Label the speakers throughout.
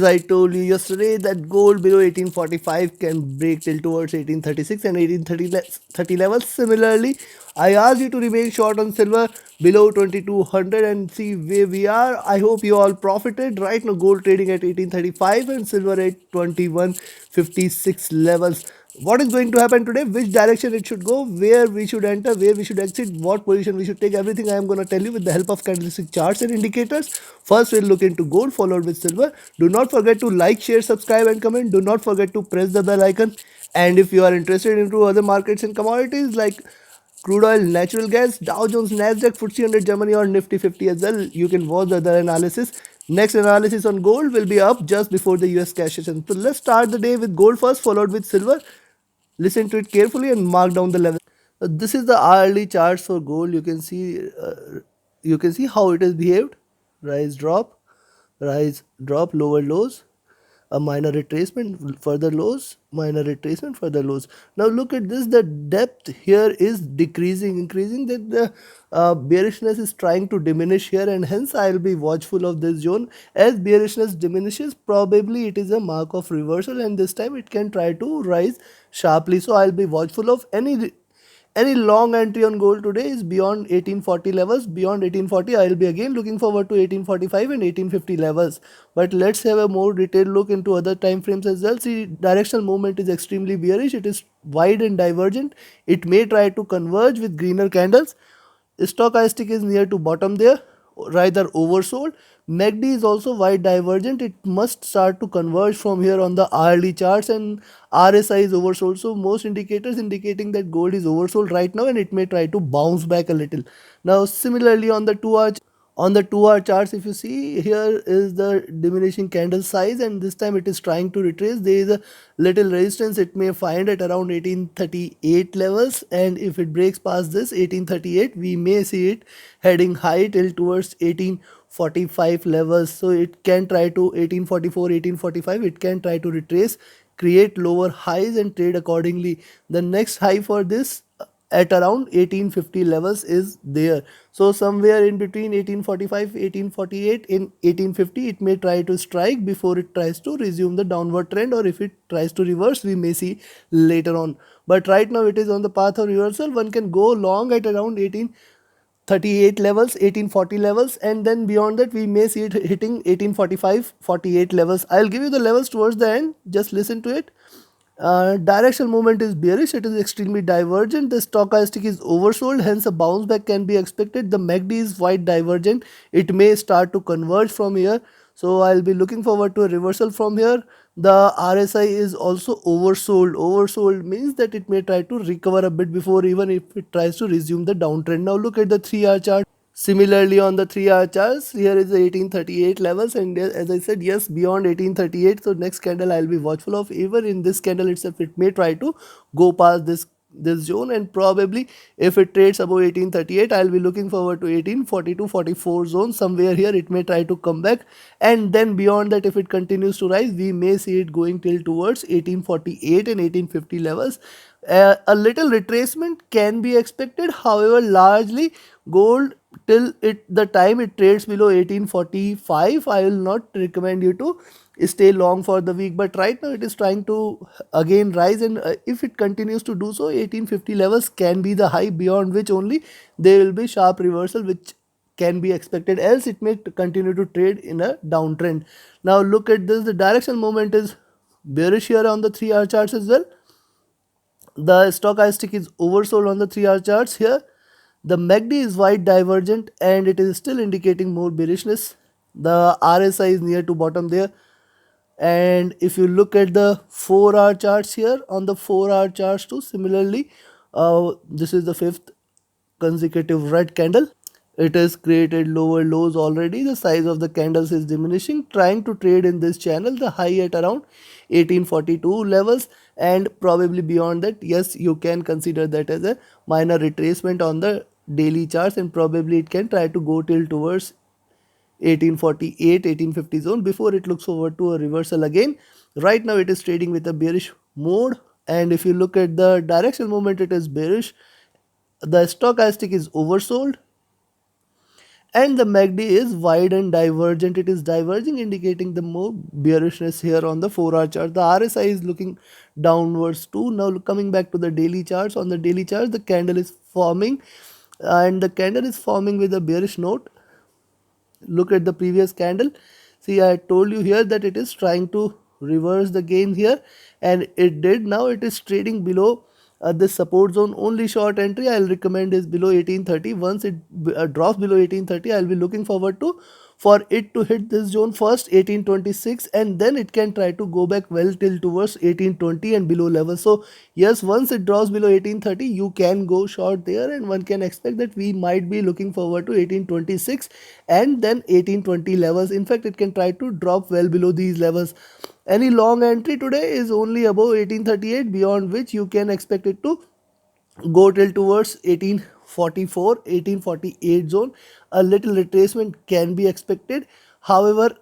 Speaker 1: I told you yesterday that gold below 1845 can break till towards 1836 and 1830 levels. Similarly, I asked you to remain short on silver below 2200 and see where we are. I hope you all profited. Right now, gold trading at 1835 and silver at 2156 levels. What is going to happen today, which direction it should go, where we should enter, where we should exit, what position we should take, everything I am going to tell you with the help of candlestick charts and indicators. First we'll look into gold followed with silver. Do not forget to like, share, subscribe and comment. Do not forget to press the bell icon. And if you are interested into other markets and commodities like crude oil, natural gas, Dow Jones, Nasdaq, FTSE 100 Germany or Nifty 50 as well, you can watch the other analysis. Next analysis on gold will be up just before the US cash session. So let's start the day with gold first followed with silver. Listen to it carefully and mark down the level. This is the hourly charts for gold. You can see how it has behaved. Rise, drop, lower lows, a minor retracement, further lows, minor retracement, further lows. Now look at this, the depth here is decreasing, increasing, that the bearishness is trying to diminish here, and hence I will be watchful of this zone. As bearishness diminishes, probably it is a mark of reversal and this time it can try to rise sharply. So I will be watchful of any long entry on gold today is beyond 1840 levels. Beyond 1840 I will be again looking forward to 1845 and 1850 levels. But let's have a more detailed look into other time frames as well. See, directional movement is extremely bearish. It is wide and divergent. It may try to converge with greener candles. Stochastic is near to bottom there, rather oversold. MACD is also wide divergent. It must start to converge from here on the hourly charts, and RSI is oversold. So most indicators indicating that gold is oversold right now and it may try to bounce back a little. Now similarly on the 2 hour charts, if you see, here is the diminishing candle size and this time it is trying to retrace. There is a little resistance it may find at around 1838 levels, and if it breaks past this 1838 we may see it heading high till towards 1845 levels. So it can try to 1844, 1845, it can try to retrace, create lower highs and trade accordingly. The next high for this at around 1850 levels is there. So somewhere in between 1845, 1848 in 1850 it may try to strike before it tries to resume the downward trend, or if it tries to reverse we may see later on. But right now it is on the path of reversal. One can go long at around 1838 levels, 1840 levels, and then beyond that we may see it hitting 1845, 48 levels. I'll give you the levels towards the end, just listen to it. Directional movement is bearish. It is extremely divergent. The stochastic is oversold, hence a bounce back can be expected. The MACD is wide divergent. It may start to converge from here. So I'll be looking forward to a reversal from here. The RSI is also oversold. Oversold means that it may try to recover a bit before even if it tries to resume the downtrend. Now look at the 3-hour chart. Similarly on the 3-hour charts, here is the 1838 levels, and as I said, yes, beyond 1838, so next candle I'll be watchful of. Even in this candle itself it may try to go past this zone, and probably if it trades above 1838 I'll be looking forward to 1842-44 zone. Somewhere here it may try to come back, and then beyond that if it continues to rise we may see it going till towards 1848 and 1850 levels. A little retracement can be expected, however largely gold till the time it trades below 1845 I will not recommend you to stay long for the week. But right now it is trying to again rise, and if it continues to do so 1850 levels can be the high, beyond which only there will be sharp reversal which can be expected, else it may continue to trade in a downtrend. Now look at this, the directional movement is bearish here on the 3-hour charts as well. The stochastic is oversold on the 3-hour charts here. The MACD is wide divergent and it is still indicating more bearishness. The RSI is near to bottom there. And if you look at the 4-hour charts here, on the 4-hour charts too, similarly, this is the 5th consecutive red candle. It has created lower lows already. The size of the candles is diminishing, trying to trade in this channel. The high at around 1842 levels, and probably beyond that, yes, you can consider that as a minor retracement on the daily charts, and probably it can try to go till towards 1848, 1850 zone before it looks forward to a reversal again. Right now it is trading with a bearish mode, and if you look at the directional movement, it is bearish. The stochastic is oversold, and the MACD is wide and divergent. It is diverging, indicating the more bearishness here on the 4-hour chart. The RSI is looking downwards too. Now coming back to the daily charts, on the daily charts the candle is forming, and the candle is forming with a bearish note. Look at the previous candle. See, I told you here that it is trying to reverse the gain here, and it did. Now it is trading below this support zone. Only short entry I'll recommend is below 1830. Once it drops below 1830, I'll be looking forward to for it to hit this zone first, 1826, and then it can try to go back well till towards 1820 and below level. So yes, once it drops below 1830, you can go short there, and one can expect that we might be looking forward to 1826 and then 1820 levels. In fact, it can try to drop well below these levels. Any long entry today is only above 1838, beyond which you can expect it to go till towards 1844, 1848 zone. A little retracement can be expected. However,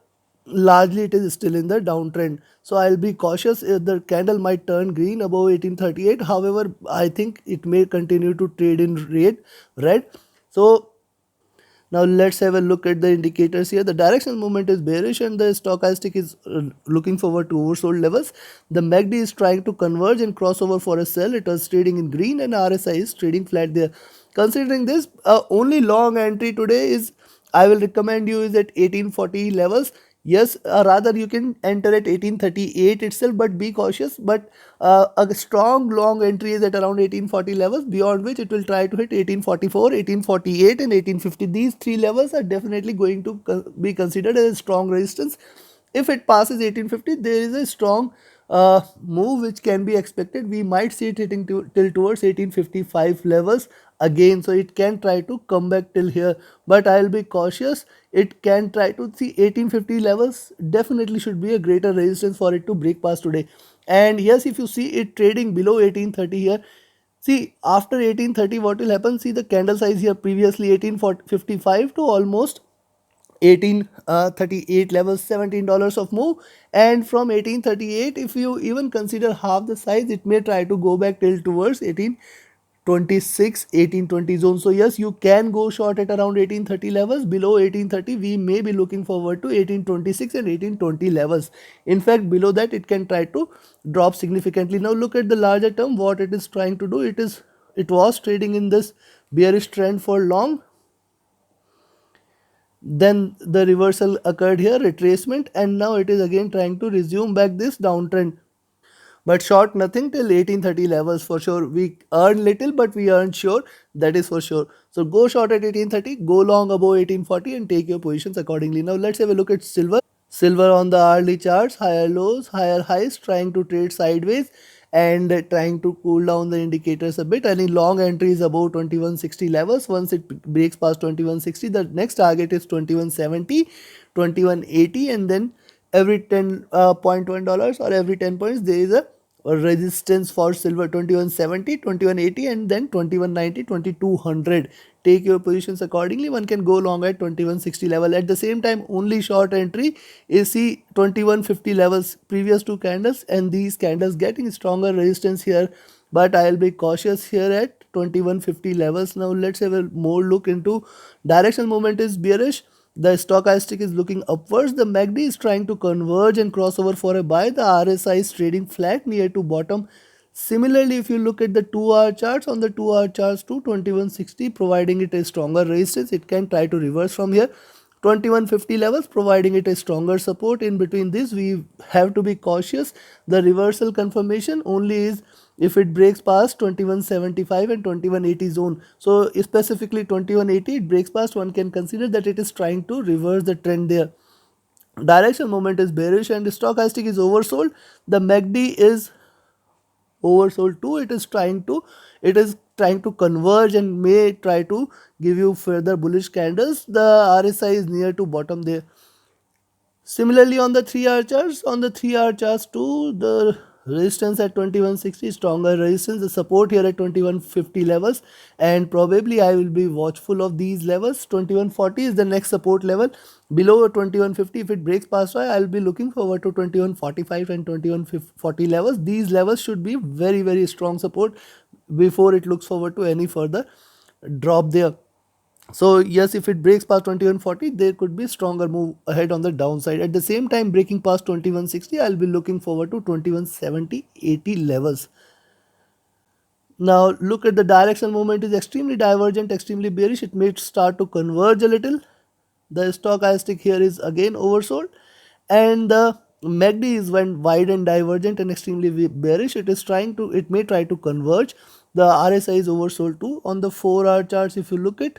Speaker 1: largely it is still in the downtrend, so I'll be cautious. The candle might turn green above 1838. However, I think it may continue to trade in red. So now let's have a look at the indicators here. The directional movement is bearish and the stochastic is looking forward to oversold levels. The MACD is trying to converge and crossover for a sell. It was trading in green and RSI is trading flat there. Considering this, only long entry today is I will recommend you is at 1840 levels. Yes, rather you can enter at 1838 itself, but be cautious. But a strong long entry is at around 1840 levels, beyond which it will try to hit 1844, 1848 and 1850. These three levels are definitely going to be considered as strong resistance. If it passes 1850, there is a strong move which can be expected. We might see it hitting till towards 1855 levels again, so it can try to come back till here, but I'll be cautious. It can try to see 1850 levels. Definitely should be a greater resistance for it to break past today. And yes, if you see it trading below 1830 here, see after 1830 what will happen. See the candle size here, previously 1855 to almost 1838 levels, $17 of move, and from 1838 if you even consider half the size, it may try to go back till towards 1826, 1820 zone. So yes, you can go short at around 1830 levels. Below 1830 we may be looking forward to 1826 and 1820 levels. In fact, below that it can try to drop significantly. Now look at the larger term, what it is trying to do. It was trading in this bearish trend for long, then the reversal occurred here, retracement, and now it is again trying to resume back this downtrend. But short nothing till 1830 levels for sure. We earn little, but we earn sure, that is for sure. So go short at 1830, go long above 1840 and take your positions accordingly. Now let's have a look at silver. Silver on the hourly charts, higher lows, higher highs, trying to trade sideways and trying to cool down the indicators a bit. Any long entries above 2160 levels. Once it breaks past 2160, the next target is 2170, 2180, and then every 10.1 dollars or every 10 points there is a resistance for silver, 2170, 2180, and then 2190, 2200. Take your positions accordingly. One can go long at 2160 level. At the same time, only short entry is see 2150 levels, previous two candles, and these candles getting stronger resistance here, but I'll be cautious here at 2150 levels. Now let's have a more look into directional movement is bearish. The stochastic is looking upwards. The MACD is trying to converge and cross over for a buy. The RSI is trading flat near to bottom. Similarly, if you look at the 2-hour charts, on the 2-hour charts to 2160, providing it a stronger resistance, it can try to reverse from here. 2150 levels, providing it a stronger support. In between this, we have to be cautious. The reversal confirmation only is if it breaks past 2175 and 2180 zone. So specifically 2180, it breaks past, one can consider that it is trying to reverse the trend there. Directional moment is bearish and stochastic is oversold. The MACD is oversold too. It is trying to converge and may try to give you further bullish candles. The RSI is near to bottom there. Similarly, on the 3-hour charts too, the resistance at 2160, stronger resistance, the support here at 2150 levels, and probably I will be watchful of these levels. 2140 is the next support level. Below 2150, if it breaks past, I will be looking forward to 2145 and 2140 levels. These levels should be very, very strong support before it looks forward to any further drop there. So yes, if it breaks past 2140, there could be stronger move ahead on the downside. At the same time, breaking past 2160, I'll be looking forward to 2170, 80 levels. Now look at the directional movement is extremely divergent, extremely bearish. It may start to converge a little. The stochastic here is again oversold, and the MACD is went wide and divergent and extremely bearish. It may try to converge. The RSI is oversold too. On the 4-hour charts, if you look at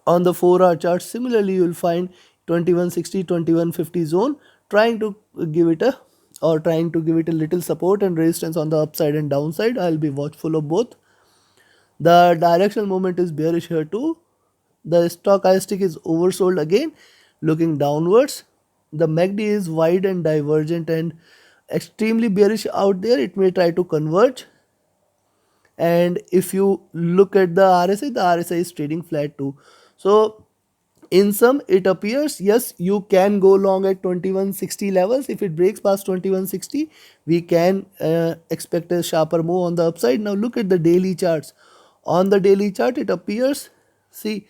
Speaker 1: on the 4-hour chart, similarly you will find 2160, 2150 zone trying to give it a little support and resistance on the upside and downside. I'll be watchful of both. The directional movement is bearish here too. The stochastic is oversold again, looking downwards. The MACD is wide and divergent and extremely bearish out there. It may try to converge. And if you look at the RSI is trading flat too. So in sum, it appears yes, you can go long at 2160 levels. If it breaks past 2160, we can expect a sharper move on the upside. Now look at the daily charts. On the daily chart, it appears, see,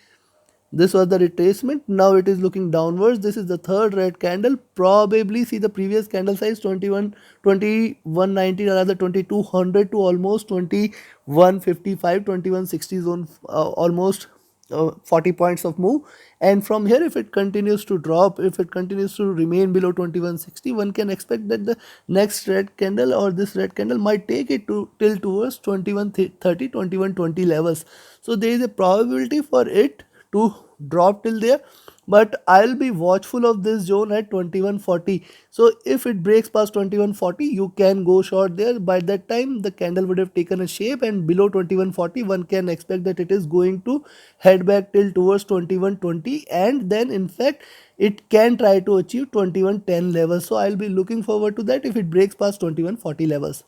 Speaker 1: this was the retracement. Now it is looking downwards. This is the third red candle. Probably see the previous candle size 2190 or rather 2200 to almost 2155, 2160 zone, almost 40 points of move. And from here, if it continues to drop, if it continues to remain below 2160, one can expect that the next red candle or this red candle might take it to till towards 2130, 2120 levels. So there is a probability for it to drop till there, but I'll be watchful of this zone at 2140. So if it breaks past 2140, you can go short there. By that time, the candle would have taken a shape, and below 2140, one can expect that it is going to head back till towards 2120, and then in fact it can try to achieve 2110 levels. So I'll be looking forward to that if it breaks past 2140 levels.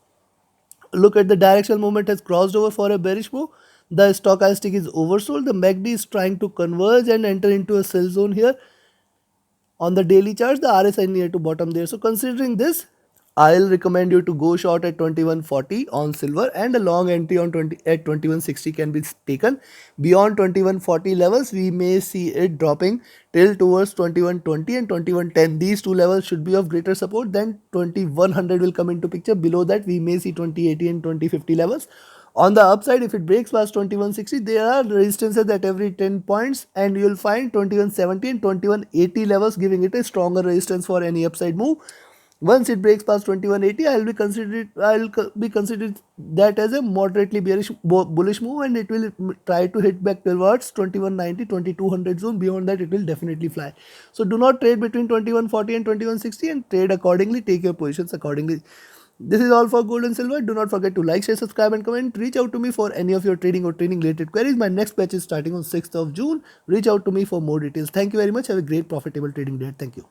Speaker 1: Look at the directional movement has crossed over for a bearish move. The stochastic is oversold. The MACD is trying to converge and enter into a sell zone here. On the daily charts, the RSI near to bottom there. So considering this, I'll recommend you to go short at 2140 on silver, and a long entry on 2160 can be taken. Beyond 2140 levels, we may see it dropping till towards 2120 and 2110. These two levels should be of greater support. Then 2100 will come into picture. Below that, we may see 2080 and 2050 levels. On the upside, if it breaks past 2160, there are resistances at every 10 points, and you will find 2170 and 2180 levels giving it a stronger resistance for any upside move. Once it breaks past 2180, I'll be considered that as a moderately bearish bullish move, and it will try to hit back towards 2190, 2200 zone. Beyond that, it will definitely fly. So do not trade between 2140 and 2160, and trade accordingly. Take your positions accordingly. This is all for gold and silver. Do not forget to like, share, subscribe and comment. Reach out to me for any of your trading or trading related queries. My next batch is starting on 6th of June. Reach out to me for more details. Thank you very much. Have a great profitable trading day. Thank you.